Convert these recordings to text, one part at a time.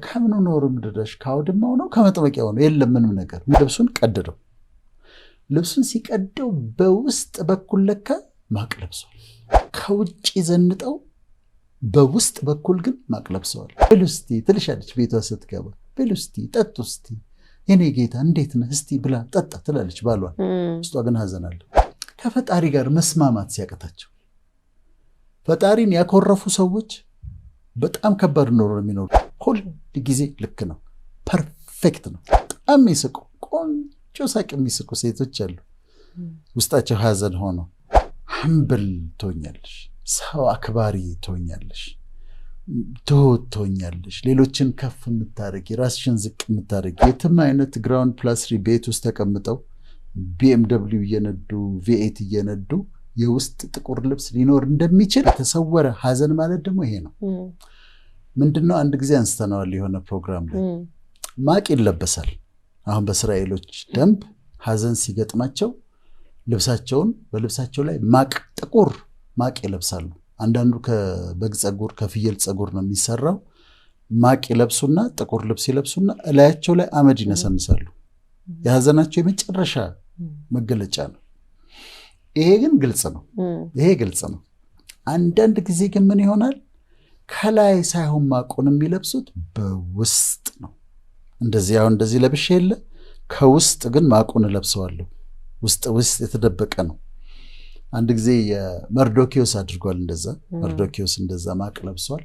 ከምኑ ኖርም ድረሽ ካውድማው ነው ከመጥመቂያው ነው የለም ምንም ነገር ልብሱን ቀደደው ልብሱን ሲቀደው በውስጥ በኩል ለካ ማቅ ለብሷል ከውጪ ዘንጠው በውስጥ በኩል ግን ማቅ ለብሷል ብሉስቲ ትልሻለች ቤቷ ስትገባ ብሉስቲ ጠጡስቲ የኔ ጌታ እንዴት ነህ እስቲ ብላ ጠጣ ትላለች ባሏን ውስጧ ግን ሐዘን አለ ከፈጣሪ ጋር መስማማት ሲያቀታቸው ፈጣሪን ያኮረፉ ሰዎች በጣም ከባድ ኖሮ የሚኖሩ ሁሉ ጊዜ ልክ ነው ፐርፌክት ነው በጣም ይስቁ ቆንጆ ሳቅ የሚስቁ ሴቶች አሉ ውስጣቸው ሐዘን ሆኖ ሐምብል ትሆኛለሽ ሰው አክባሪ ትሆኛለሽ ትሁት ትሆኛለሽ ሌሎችን ከፍ የምታረጊ ራስሽን ዝቅ የምታረጊ የትም አይነት ግራውንድ ፕላስ 3 ቤት ውስጥ ተቀምጠው BMW እየነዱ V8 እየነዱ የውስጥ ጥቁር ልብስ ሊኖር እንደሚችል የተሰወረ ሐዘን ማለት ደግሞ ይሄ ነው ምንድነው አንድ ጊዜ አንስተናል የሆነ ፕሮግራም ላይ ማቅ ይለበሳል አሁን በእስራኤሎች ደንብ ሐዘን ሲገጥማቸው ልብሳቸውን በልብሳቸው ላይ ማቅ ጥቁር ማቅ ይለብሳሉ አንዳንዱ ከበግ ጸጉር ከፍየል ጸጉር ነው የሚሰራው ማቅ ይለብሱና ጥቁር ልብስ ይለብሱና እላያቸው ላይ አመድ ይነሰንሳሉ የሐዘናቸው የመጨረሻ መገለጫ ነው ይሄ ግን ግልጽ ነው አንዳንድ ጊዜ ግን ምን ይሆናል ከላይ ሳይሆን ማቁን የሚለብሱት በውስጥ ነው እንደዚህ ለብሼ የለ ከውስጥ ግን ማቁን ለብሰዋለሁ ውስጥ የተደበቀ ነው አንድ ጊዜ የመርዶኪዮስ አድርጓል መርዶኪዮስ እንደዛ ማቅ ለብሷል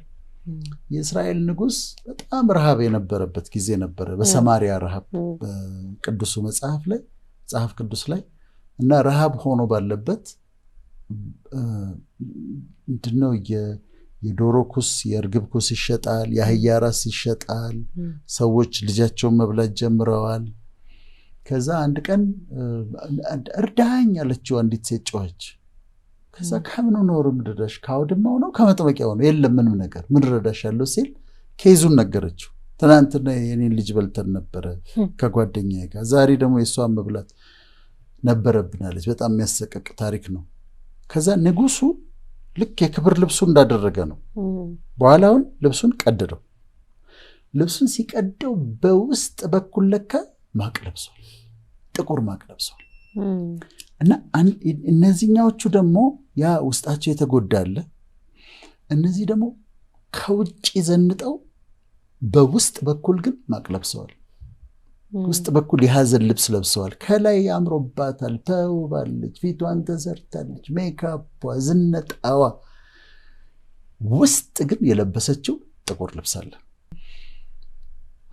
የእስራኤል ንጉስ በጣም ረሃብ የነበረበት ጊዜ ነበር በሰማሪያ ረሃብ በቅዱሱ መጽሐፍ ቅዱስ ላይ እና ረሃብ ሆኖ ባለበት ምንድነው የዶሮ ኩስ የርግብ ኩስ ይሸጣል የአህያ ራስ ይሸጣል ሰዎች ልጃቸውን መብላት ጀምረዋል ከዛ አንድ ቀን እርዳኝ አለችው አንዲት ሴት ጮኸች ከዛ ከምኑ ኖርም ድረሽ ካውድማው ነው ከመጥመቂያው ነው የለም ምንም ነገር ምን ረዳሻለሁ ሲል ኬዙን ነገረችው ትናንትና የኔን ልጅ በልተን ነበር ከጓደኛዬ ጋር ዛሬ ደግሞ የሷን መብላት ነበረብናለች በጣም የሚያሰቀቅ ታሪክ ነው ከዛ ንጉሱ ልክ የክብር ልብሱ እንዳደረገ ነው በኋላውን ልብሱን ቀደደው ልብሱን ሲቀደው በውስጥ በኩል ለካ ማቅ ለብሷል ጥቁር ማቅ ለብሷል እና እነዚህኛዎቹ ደግሞ ያ ውስጣቸው የተጎዳለ እነዚህ ደግሞ ከውጪ ዘንጠው በውስጥ በኩል ግን ማቅ ለብሰዋል ውስጥ በኩል የሐዘን ልብስ ለብሰዋል ከላይ ያምሮባታል ተውባለች ፊቷን ተሰርታለች ሜካፕ ዝነጣዋ ውስጥ ግን የለበሰችው ጥቁር ልብስ አለ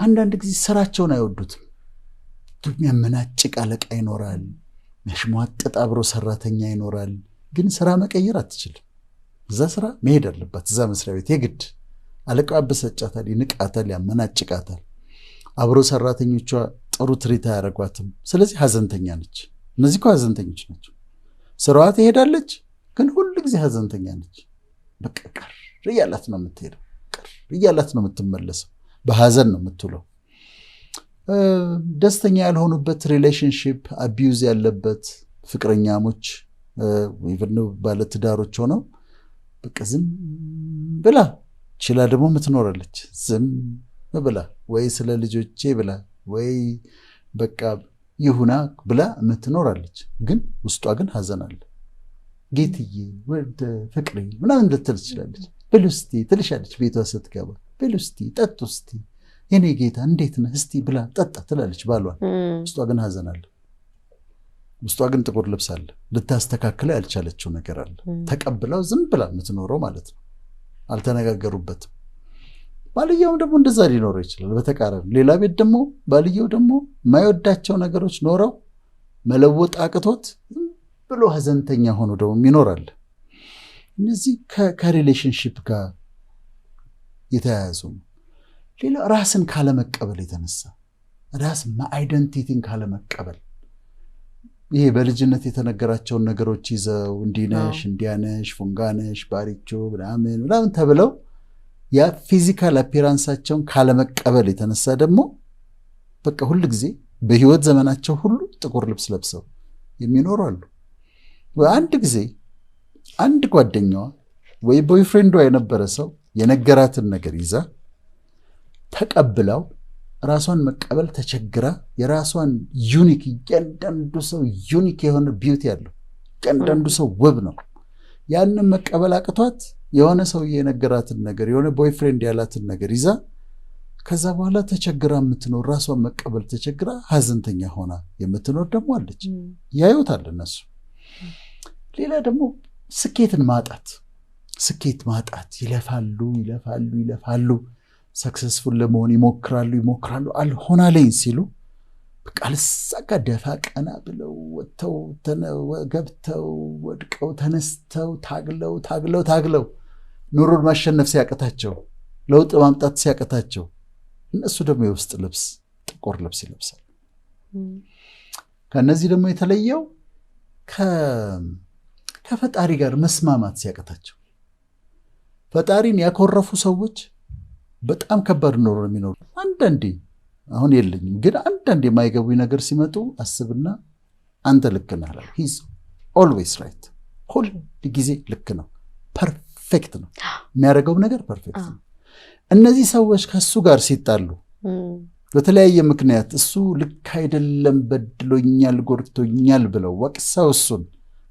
አንዳንድ ጊዜ ስራቸውን አይወዱትም የሚያመናጭቅ አለቃ ይኖራል የሚያሽሟጥጥ አብሮ ሰራተኛ ይኖራል ግን ስራ መቀየር አትችልም እዛ ስራ መሄድ አለባት እዛ መስሪያ ቤት የግድ አለቃው አበሰጫታል ይንቃታል ያመናጭቃታል አብሮ ሰራተኞቿ ጥሩ ትሪታ ያረጓትም ስለዚህ ሐዘንተኛ ነች እነዚህ እኮ ሐዘንተኞች ናቸው ስራዋ ትሄዳለች ግን ሁሉ ጊዜ ሐዘንተኛ ነች በቃ ቀር እያላት ነው የምትሄደው ቀር እያላት ነው የምትመለሰው በሐዘን ነው የምትውለው ደስተኛ ያልሆኑበት ሪሌሽንሺፕ አቢዩዝ ያለበት ፍቅረኛሞች ኢቭን ባለትዳሮች ሆነው በቃ ዝም ብላ ችላ ደግሞ ምትኖራለች ዝም ብላ ወይ ስለ ልጆቼ ብላ ወይ በቃ ይሁና ብላ ምትኖራለች ግን ውስጧ ግን ሐዘን አለ ጌትዬ ወደ ፍቅሬ ምናምን ልትል ትችላለች ብሉስቲ ትልሻለች ቤቷ ስትገባ ብሉስቲ ጠጡስቲ የኔ ጌታ እንዴት ነህ እስቲ ብላ ጠጣ ትላለች ባሏን ውስጧ ግን ሐዘን አለ ውስጧ ግን ጥቁር ልብስ አለ ልታስተካክለ ያልቻለችው ነገር አለ ተቀብላው ዝም ብላ ምትኖረው ማለት ነው አልተነጋገሩበትም ባልየው ደግሞ እንደዛ ሊኖር ይችላል በተቃራኒ ሌላ ቤት ደግሞ ባልየው ደግሞ ማይወዳቸው ነገሮች ኖረው መለወጥ አቅቶት ብሎ ሐዘንተኛ ሆኖ ደግሞ ይኖራል እነዚህ ከሪሌሽንሺፕ ጋር የተያያዙ ሌላ ራስን ካለመቀበል የተነሳ ራስ አይደንቲቲን ካለመቀበል ይሄ በልጅነት የተነገራቸውን ነገሮች ይዘው እንዲነሽ እንዲያነሽ ፉንጋነሽ ባሪቾ ምናምን ተብለው ያ ፊዚካል አፒራንሳቸውን ካለመቀበል የተነሳ ደግሞ በቃ ሁሉ ጊዜ በህይወት ዘመናቸው ሁሉ ጥቁር ልብስ ለብሰው የሚኖሩ አሉ አንድ ጊዜ አንድ ጓደኛዋ ወይ ቦይፍሬንዷ የነበረ ሰው የነገራትን ነገር ይዛ ተቀብለው ራሷን መቀበል ተቸግራ የራሷን ዩኒክ እያንዳንዱ ሰው ዩኒክ የሆነ ቢዩቲ ያለው እያንዳንዱ ሰው ውብ ነው። ያንን መቀበል አቅቷት የሆነ ሰው የነገራትን ነገር የሆነ ቦይፍሬንድ ያላትን ነገር ይዛ ከዛ በኋላ ተቸግራ የምትኖር ራሷን መቀበል ተቸግራ ሀዘንተኛ ሆና የምትኖር ደግሞ አለች። ያዩታል እነሱ። ሌላ ደግሞ ስኬትን ማጣት ይለፋሉ ሰክሰስፉል ለመሆን ይሞክራሉ አልሆናለኝ ሲሉ በቃ ልሳካ ደፋ ቀና ብለው ወጥተው ገብተው ወድቀው ተነስተው ታግለው ኑሮን ማሸነፍ ሲያቀታቸው ለውጥ ማምጣት ሲያቀታቸው እነሱ ደግሞ የውስጥ ልብስ ጥቁር ልብስ ይለብሳሉ። ከነዚህ ደግሞ የተለየው ከፈጣሪ ጋር መስማማት ሲያቀታቸው ፈጣሪን ያኮረፉ ሰዎች በጣም ከባድ ኑሮ የሚኖሩ አንዳንዴ አሁን የለኝም ግን አንዳንዴ የማይገቡኝ ነገር ሲመጡ አስብና አንተ ልክ ነህ አላል። ሂዝ ኦልዌይስ ራይት፣ ሁል ጊዜ ልክ ነው፣ ፐርፌክት ነው፣ የሚያደርገው ነገር ፐርፌክት ነው። እነዚህ ሰዎች ከሱ ጋር ሲጣሉ በተለያየ ምክንያት እሱ ልክ አይደለም በድሎኛል ጎድቶኛል ብለው ወቅሰው እሱን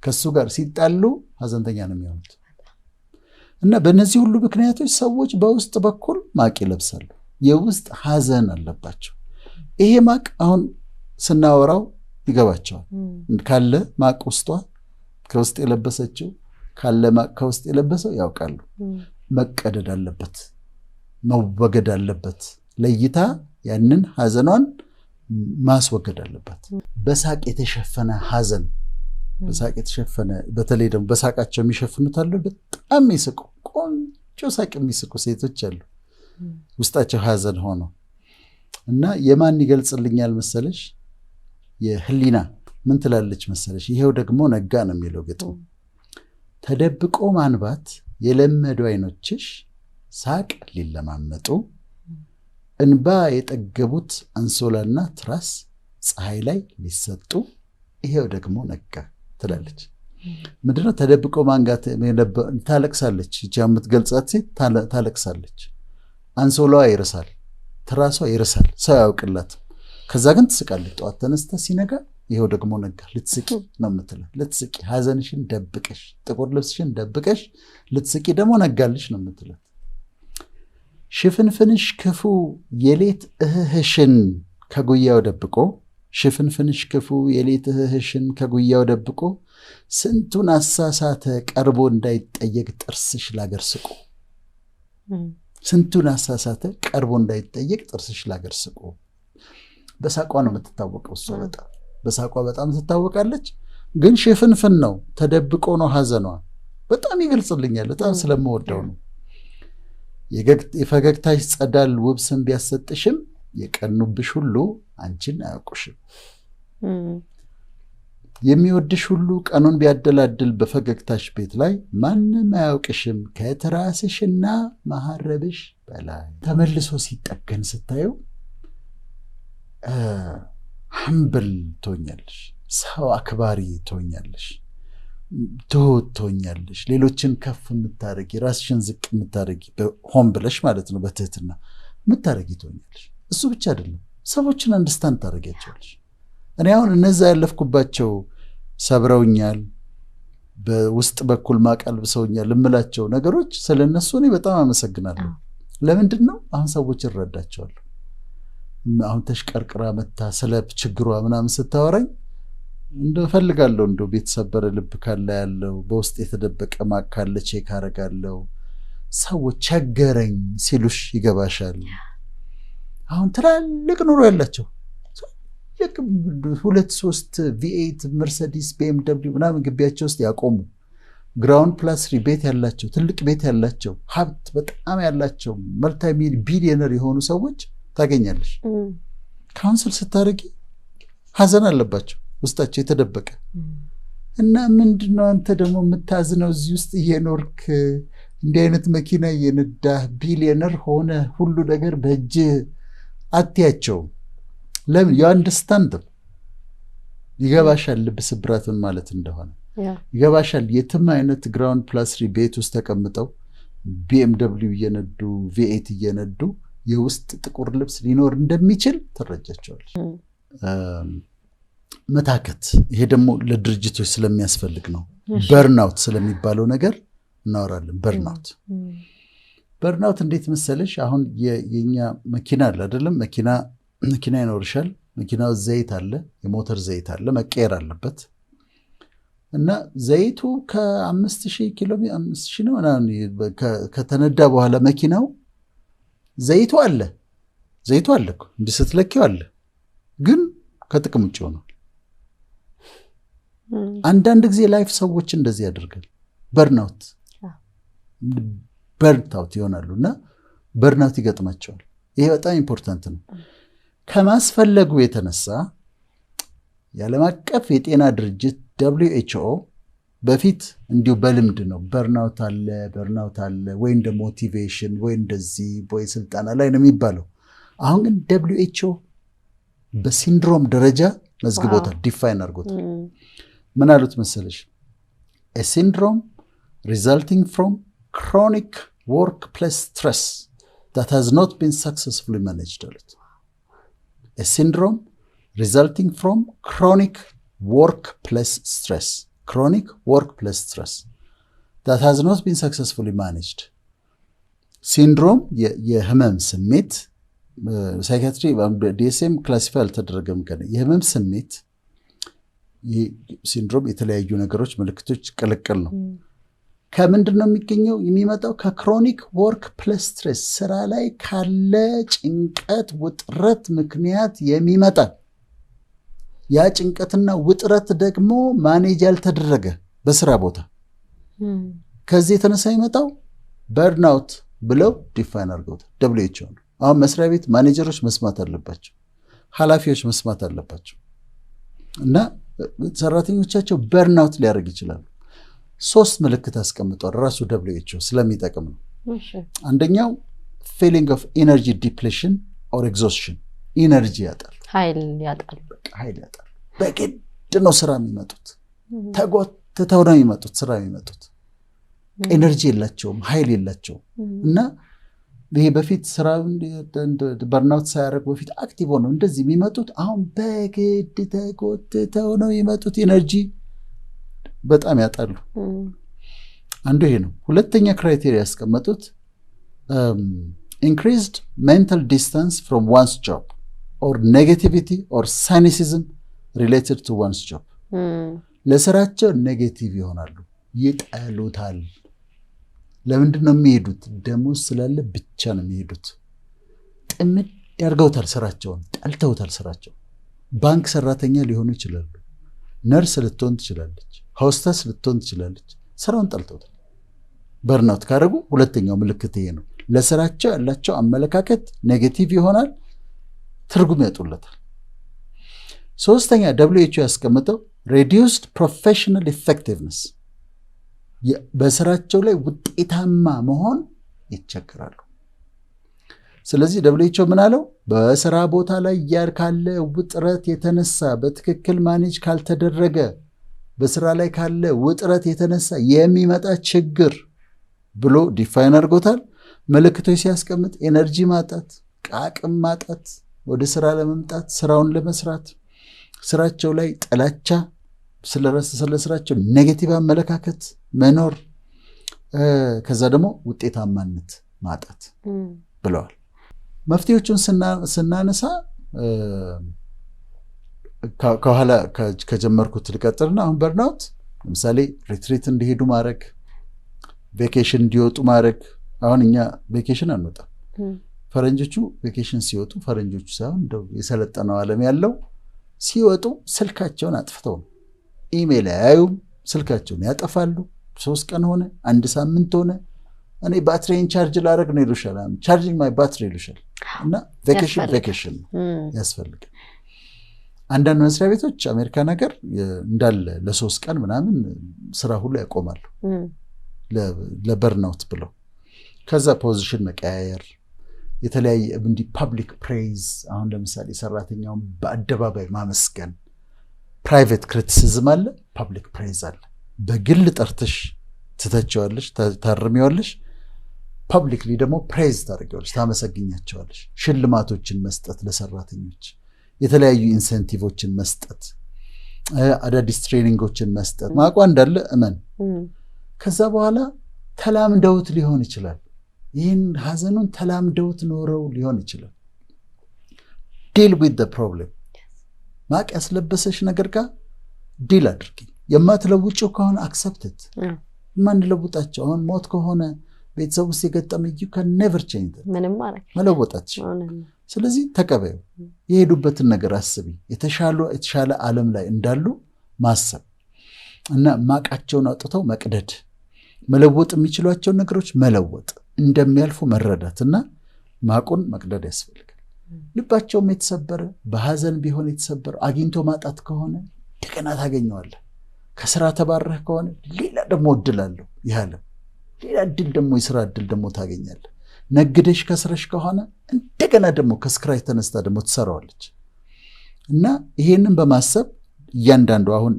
ከሱ ጋር ሲጣሉ ሀዘንተኛ ነው የሚሆኑት። እና በእነዚህ ሁሉ ምክንያቶች ሰዎች በውስጥ በኩል ማቅ ይለብሳሉ፣ የውስጥ ሀዘን አለባቸው። ይሄ ማቅ አሁን ስናወራው ይገባቸዋል። ካለ ማቅ ውስጧ ከውስጥ የለበሰችው ካለ ማቅ ከውስጥ የለበሰው ያውቃሉ። መቀደድ አለበት፣ መወገድ አለበት። ለይታ ያንን ሀዘኗን ማስወገድ አለበት። በሳቅ የተሸፈነ ሀዘን፣ በሳቅ የተሸፈነ በተለይ ደግሞ በሳቃቸው የሚሸፍኑት አሉ። በጣም የሚስቁ ቆንጆ ሳቅ የሚስቁ ሴቶች አሉ ውስጣቸው ሀዘን ሆኖ እና የማን ይገልጽልኛል መሰለሽ? የህሊና ምን ትላለች መሰለሽ? ይሄው ደግሞ ነጋ ነው የሚለው ግጥም። ተደብቆ ማንባት የለመዱ አይኖችሽ ሳቅ ሊለማመጡ እንባ የጠገቡት አንሶላና ትራስ ፀሐይ ላይ ሊሰጡ ይሄው ደግሞ ነጋ ትላለች። ምንድነው ተደብቆ ማንጋት? ታለቅሳለች። እቺ የምትገልጻት ሴት ታለቅሳለች። አንሶላዋ ይርሳል፣ ትራሷ ይርሳል፣ ሰው ያውቅላት። ከዛ ግን ትስቃለች። ጠዋት ተነስታ ሲነጋ ይሄው ደግሞ ነጋ። ልትስቂ ነው የምትለው። ልትስቂ ሀዘንሽን ደብቀሽ ጥቁር ልብስሽን ደብቀሽ ልትስቂ ደግሞ ነጋልሽ ነው የምትለው። ሽፍንፍንሽ ክፉ የሌት እህህሽን ከጉያው ደብቆ ሽፍንፍንሽ ክፉ የሌት እህህሽን ከጉያው ደብቆ ስንቱን አሳሳተ ቀርቦ እንዳይጠየቅ ጥርስሽ ላገር ስቆ። ስንቱን አሳሳተ ቀርቦ እንዳይጠየቅ ጥርስሽ ላገር ስቆ። በሳቋ ነው የምትታወቀው እሷ። በጣም በሳቋ በጣም ትታወቃለች። ግን ሽፍንፍን ነው፣ ተደብቆ ነው ሀዘኗ። በጣም ይገልጽልኛል። በጣም ስለምወደው ነው። የፈገግታሽ ጸዳል ውብ ስም ቢያሰጥሽም የቀኑብሽ ሁሉ አንቺን አያውቁሽም። የሚወድሽ ሁሉ ቀኑን ቢያደላድል በፈገግታሽ ቤት ላይ ማንም አያውቅሽም ከትራስሽና መሐረብሽ በላይ። ተመልሶ ሲጠገን ስታየው ሀምብል ትሆኛለሽ፣ ሰው አክባሪ ትሆኛለሽ፣ ትሁት ትሆኛለሽ። ሌሎችን ከፍ የምታደርጊ ራስሽን ዝቅ የምታደርጊ ሆን ብለሽ ማለት ነው በትህትና የምታደርጊ ትሆኛለሽ። እሱ ብቻ አይደለም፣ ሰዎችን አንደርስታንድ ታደርጊያቸዋለሽ። እኔ አሁን እነዛ ያለፍኩባቸው ሰብረውኛል፣ በውስጥ በኩል ማቀልብሰውኛል እምላቸው ነገሮች ስለነሱ እኔ በጣም አመሰግናለሁ። ለምንድን ነው አሁን ሰዎች እረዳቸዋለሁ። አሁን ተሽቀርቅራ መታ ስለ ችግሯ ምናምን ስታወራኝ እንደፈልጋለሁ እንደው ቤተሰበረ ልብ ካለ ያለው በውስጥ የተደበቀ ማቅ ካለ ቼክ አደርጋለሁ። ሰዎች ቸገረኝ ሲሉሽ ይገባሻል። አሁን ትላልቅ ኑሮ ያላቸው 2-3 V8 መርሰዲስ BMW ምናምን ግቢያቸው ውስጥ ያቆሙ ግራውንድ ፕላስ 3 ቤት ያላቸው ትልቅ ቤት ያላቸው ሀብት በጣም ያላቸው መልቲ ቢሊዮነር የሆኑ ሰዎች ታገኛለሽ። ካውንስል ስታደርጊ ሀዘን አለባቸው ውስጣቸው የተደበቀ እና ምንድነው አንተ ደግሞ የምታዝነው እዚህ ውስጥ እየኖርክ እንዲህ አይነት መኪና እየነዳህ ቢሊዮነር ሆነ ሁሉ ነገር በእጅ አትያቸው። ለምን አንደርስታንድ ይገባሻል። ልብ ስብራት ምን ማለት እንደሆነ ይገባሻል። የትም አይነት ግራውንድ ፕላስ 3 ቤት ውስጥ ተቀምጠው BMW እየነዱ V8 እየነዱ የውስጥ ጥቁር ልብስ ሊኖር እንደሚችል ትረጃቸዋለች። መታከት፣ ይሄ ደግሞ ለድርጅቶች ስለሚያስፈልግ ነው። በርናውት ስለሚባለው ነገር እናወራለን። በርናውት እንዴት መሰለሽ? አሁን የኛ መኪና አለ አይደለም? መኪና ይኖርሻል። መኪናው ዘይት አለ፣ የሞተር ዘይት አለ፣ መቀየር አለበት እና ዘይቱ ከ5000 ኪሎ 5000 ነው ከተነዳ በኋላ መኪናው ዘይቱ አለ እንዲህ ስትለኪው አለ፣ ግን ከጥቅም ውጭ ሆኗል። አንዳንድ ጊዜ ላይፍ ሰዎች እንደዚህ ያደርጋል። በርናውት ይሆናሉ እና በርናውት ይገጥማቸዋል። ይሄ በጣም ኢምፖርታንት ነው። ከማስፈለጉ የተነሳ የዓለም አቀፍ የጤና ድርጅት WHO በፊት እንዲሁ በልምድ ነው በርናውት አለ ወይ እንደ ሞቲቬሽን ወይ እንደዚህ ወይ ስልጠና ላይ ነው የሚባለው። አሁን ግን WHO በሲንድሮም ደረጃ መዝግቦታል፣ ዲፋይን አድርጎታል። ምን አሉት መሰለሽ? a syndrome resulting from chronic workplace stress that has not been successfully managed አሉት። a syndrome resulting from chronic workplace stress that has not been successfully managed. ሲንድሮም የህመም ስሜት ሳይካትሪ DSM ክላሲፋይ አልተደረገም። የህመም ስሜት ሲንድሮም የተለያዩ ነገሮች ምልክቶች ቅልቅል ነው። ከምንድን ነው የሚገኘው? የሚመጣው ከክሮኒክ ወርክ ፕለስ ስትሬስ፣ ስራ ላይ ካለ ጭንቀት ውጥረት ምክንያት የሚመጣ ያ ጭንቀትና ውጥረት ደግሞ ማኔጅ ያልተደረገ በስራ ቦታ ከዚህ የተነሳ ይመጣው በርናውት ብለው ዲፋይን አድርገውታል WHO ነው። አሁን መስሪያ ቤት ማኔጀሮች መስማት አለባቸው፣ ኃላፊዎች መስማት አለባቸው እና ሰራተኞቻቸው በርናውት ሊያደርግ ይችላሉ። 3 ምልክት አስቀምጧል ራሱ WHO ስለሚጠቅም ነው። አንደኛው ፊሊንግ ኦፍ ኢነርጂ ዲፕሌሽን ኦር ኤግዞስሽን፣ ኢነርጂ ያጣል፣ ኃይል ያጣል። በግድ ነው ስራ የሚመጡት፣ ተጎትተው ነው የሚመጡት ስራ የሚመጡት። ኤነርጂ የላቸውም፣ ኃይል የላቸውም እና ይሄ በፊት ስራ በርናውት ሳያደርግ በፊት አክቲቭ ሆነው እንደዚህ የሚመጡት አሁን በግድ ተጎትተው ነው የሚመጡት፣ ኢነርጂ በጣም ያጣሉ። አንዱ ይሄ ነው። ሁለተኛ ክራይቴሪያ ያስቀመጡት increased mental distance from one's job or negativity or cynicism related to one's job. ለስራቸው ኔጌቲቭ ይሆናሉ፣ ይጠሉታል። ለምንድን ነው የሚሄዱት? ደሞዝ ስላለ ብቻ ነው የሚሄዱት። ጥምድ ያርገውታል ስራቸውን፣ ጠልተውታል ስራቸው። ባንክ ሰራተኛ ሊሆኑ ይችላሉ፣ ነርስ ልትሆን ትችላለች፣ ሆስተስ ልትሆን ትችላለች። ስራውን ጠልተውታል። በርናውት ካደረጉ ሁለተኛው ምልክት ይሄ ነው። ለስራቸው ያላቸው አመለካከት ኔጌቲቭ ይሆናል፣ ትርጉም ያጡለታል። ሶስተኛ WHO ያስቀምጠው reduced professional effectiveness፣ በስራቸው ላይ ውጤታማ መሆን ይቸገራሉ። ስለዚህ WHO ምን አለው? በስራ ቦታ ላይ ካለ ውጥረት የተነሳ በትክክል ማኔጅ ካልተደረገ፣ በስራ ላይ ካለ ውጥረት የተነሳ የሚመጣ ችግር ብሎ ዲፋይን አድርጎታል። ምልክቶች ሲያስቀምጥ ኤነርጂ ማጣት፣ አቅም ማጣት፣ ወደ ስራ ለመምጣት ስራውን ለመስራት፣ ስራቸው ላይ ጥላቻ፣ ስለ ስራቸው ኔጌቲቭ አመለካከት መኖር፣ ከዛ ደግሞ ውጤታማነት ማጣት ብለዋል። መፍትሄዎቹን ስናነሳ ከኋላ ከጀመርኩት ልቀጥልና አሁን በርናውት ለምሳሌ ሪትሪት እንዲሄዱ ማድረግ፣ ቬኬሽን እንዲወጡ ማድረግ። አሁን እኛ ቬኬሽን አንወጣም። ፈረንጆቹ ቬኬሽን ሲወጡ፣ ፈረንጆቹ ሳይሆን እንደው የሰለጠነው ዓለም ያለው ሲወጡ ስልካቸውን አጥፍተው ነው። ኢሜል አያዩም፣ ስልካቸውን ያጠፋሉ። 3 ቀን ሆነ፣ 1 ሳምንት ሆነ፣ እኔ ባትሪን ቻርጅ ላደርግ ነው ይሉሻል። ቻርጂንግ ማይ ባትሪ ይሉሻል። እና ቬኬሽን ያስፈልጋል። አንዳንድ መስሪያ ቤቶች አሜሪካን ሀገር እንዳለ ለ3 ቀን ምናምን ስራ ሁሉ ያቆማሉ ለበርናውት ብለው። ከዛ ፖዚሽን መቀያየር፣ የተለያየ እንዲህ ፐብሊክ ፕሬይዝ፣ አሁን ለምሳሌ ሰራተኛውን በአደባባይ ማመስገን። ፕራይቬት ክሪቲሲዝም አለ፣ ፐብሊክ ፕሬይዝ አለ። በግል ጠርተሽ ትተቸዋለሽ፣ ታርሚዋለሽ። ፐብሊክሊ ደግሞ ፕሬዝ ታደርጊዋለሽ፣ ታመሰግኛቸዋለሽ። ሽልማቶችን መስጠት ለሰራተኞች፣ የተለያዩ ኢንሴንቲቮችን መስጠት፣ አዳዲስ ትሬኒንጎችን መስጠት። ማቋ እንዳለ እመን። ከዛ በኋላ ተላምደውት ሊሆን ይችላል። ይህን ሀዘኑን ተላምደውት ኖረው ሊሆን ይችላል። ዲል ዊዝ ዘ ፕሮብሌም። ማቅ ያስለበሰሽ ነገር ጋር ዲል አድርጊ። የማትለውጭው ከሆነ አክሰፕትት። የማንለውጣቸው አሁን ሞት ከሆነ ቤተሰብ ውስጥ የገጠመ you can never change that። ምንም ማለት መለወጣች። ስለዚህ ተቀበዩ። የሄዱበትን ነገር አስቢ። የተሻለ ዓለም ላይ እንዳሉ ማሰብ እና ማቃቸውን አውጥተው መቅደድ፣ መለወጥ የሚችሏቸውን ነገሮች መለወጥ፣ እንደሚያልፉ መረዳትና ማቁን መቅደድ ያስፈልጋል። ልባቸውም የተሰበረ በሐዘን ቢሆን የተሰበረ አግኝቶ ማጣት ከሆነ እንደገና ታገኘዋለህ። ከስራ ተባረህ ከሆነ ሌላ ደግሞ እድል አለው። ይሃለም ሌላ እድል ደግሞ የስራ እድል ደግሞ ታገኛለህ። ነግደሽ ከስረሽ ከሆነ እንደገና ደግሞ ከስክራይ ተነስታ ደግሞ ትሰራዋለች። እና ይሄንን በማሰብ እያንዳንዱ አሁን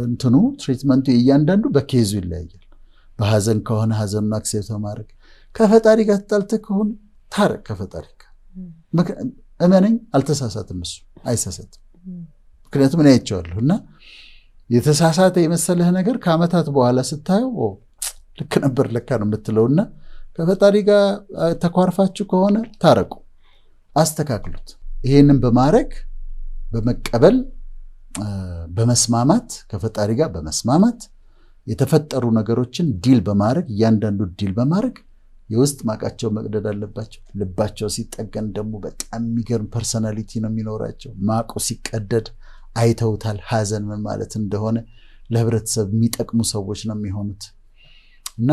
እንትኑ ትሪትመንቱ እያንዳንዱ በኬዙ ይለያያል። በሐዘን ከሆነ ሐዘኑን አክሴፕት ማድረግ፣ ከፈጣሪ ጋር ተጣልተህ ከሆነ ታረቅ ከፈጣሪ ጋር። እመነኝ አልተሳሳትም፣ እሱ አይሳሳትም። ምክንያቱም እኔ አይቼዋለሁ። እና የተሳሳተ የመሰለህ ነገር ከዓመታት በኋላ ስታየው ልክ ነበር ለካ ነው የምትለውና ከፈጣሪ ጋር ተኳርፋችሁ ከሆነ ታረቁ፣ አስተካክሉት። ይሄንን በማድረግ በመቀበል በመስማማት ከፈጣሪ ጋር በመስማማት የተፈጠሩ ነገሮችን ዲል በማድረግ እያንዳንዱ ዲል በማድረግ የውስጥ ማቃቸው መቅደድ አለባቸው። ልባቸው ሲጠገን ደግሞ በጣም የሚገርም ፐርሰናሊቲ ነው የሚኖራቸው። ማቁ ሲቀደድ አይተውታል ሐዘን ምን ማለት እንደሆነ። ለህብረተሰብ የሚጠቅሙ ሰዎች ነው የሚሆኑት። እና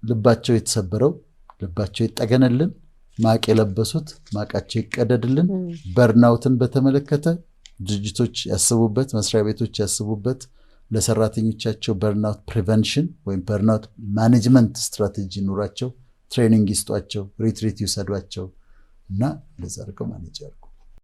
ልባቸው የተሰበረው ልባቸው ይጠገንልን፣ ማቅ የለበሱት ማቃቸው ይቀደድልን። በርናውትን በተመለከተ ድርጅቶች ያስቡበት፣ መስሪያ ቤቶች ያስቡበት። ለሰራተኞቻቸው በርናውት ፕሪቨንሽን ወይም በርናውት ማኔጅመንት ስትራቴጂ ኑራቸው፣ ትሬኒንግ ይስጧቸው፣ ሪትሪት ይውሰዷቸው እና እንደዛ አድርገው ማኔጅ ያድርጉ።